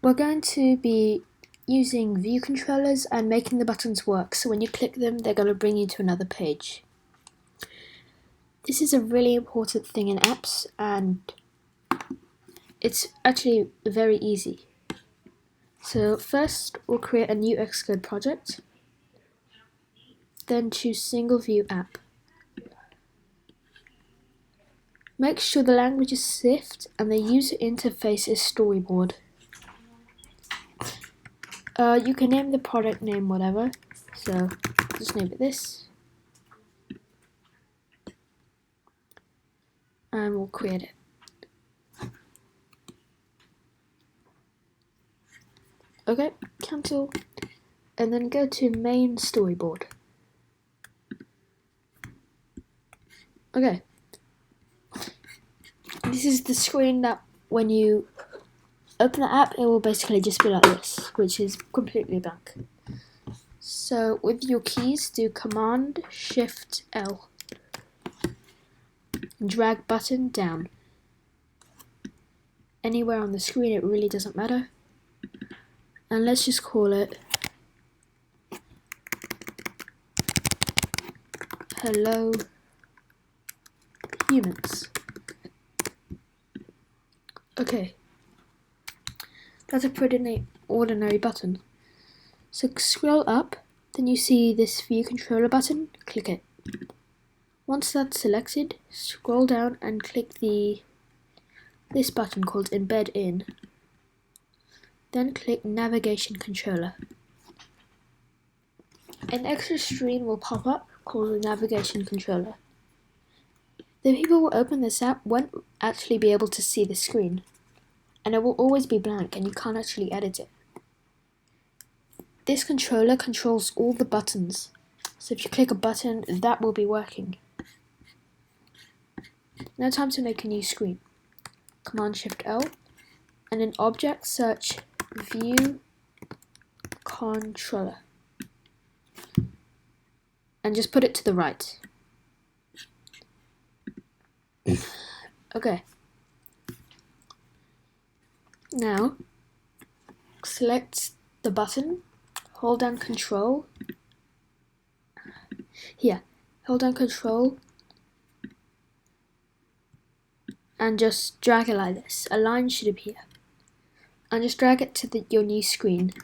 We're going to be using view controllers and making the buttons work, so when you click them they're going to bring you to another page. This is a really important thing in apps and it's actually very easy. So first we'll create a new Xcode project, then choose single view app. Make sure the language is Swift and the user interface is storyboard. You can name the product name whatever, so just name it this. And we'll create it. Okay, cancel, and then go to main storyboard. Okay, this is the screen that when you open the app it will basically just be like this, which is completely blank. So with your keys, do Command Shift L. Drag button down. Anywhere on the screen, it really doesn't matter. And let's just call it Hello Humans. Okay, that's a pretty ordinary button. So scroll up, then you see this view controller button, click it. Once that's selected, scroll down and click this button called Embed In. Then click Navigation Controller. An extra screen will pop up called the Navigation Controller. The people who open this app won't actually be able to see the screen, and it will always be blank and you can't actually edit it. This controller controls all the buttons, so if you click a button, that will be working. Now time to make a new screen. Command Shift L, and in Object search View Controller, and just put it to the right. Okay. Now select the button, hold down Control. Here, hold down Control and just drag it like this. A line should appear. And just drag it to your new screen.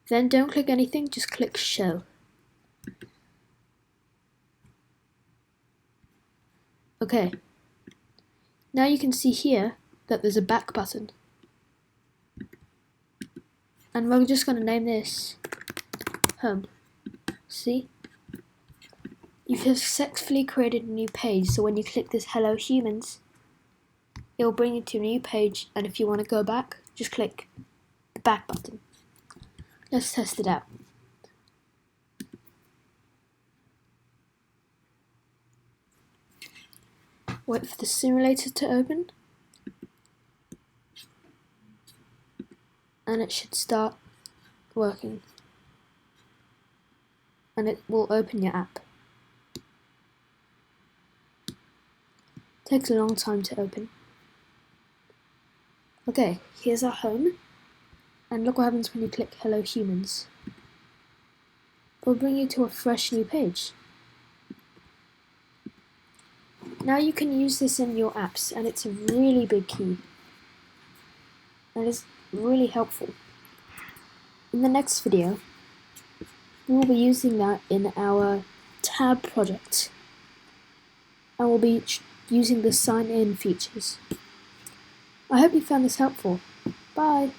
Then don't click anything, just click Show. Okay. Now you can see here that there's a back button. And we're just going to name this Home. See? You've successfully created a new page, so when you click this Hello Humans, it will bring you to a new page, and if you want to go back, just click the back button. Let's test it out. Wait for the simulator to open, and it should start working, and it will open your app. Takes a long time to open. Okay, here's our home, and look what happens when you click Hello Humans. It will bring you to a fresh new page. Now you can use this in your apps, and it's a really big key. And it's really helpful. In the next video, we will be using that in our tab project, and we'll be using the sign-in features. I hope you found this helpful. Bye!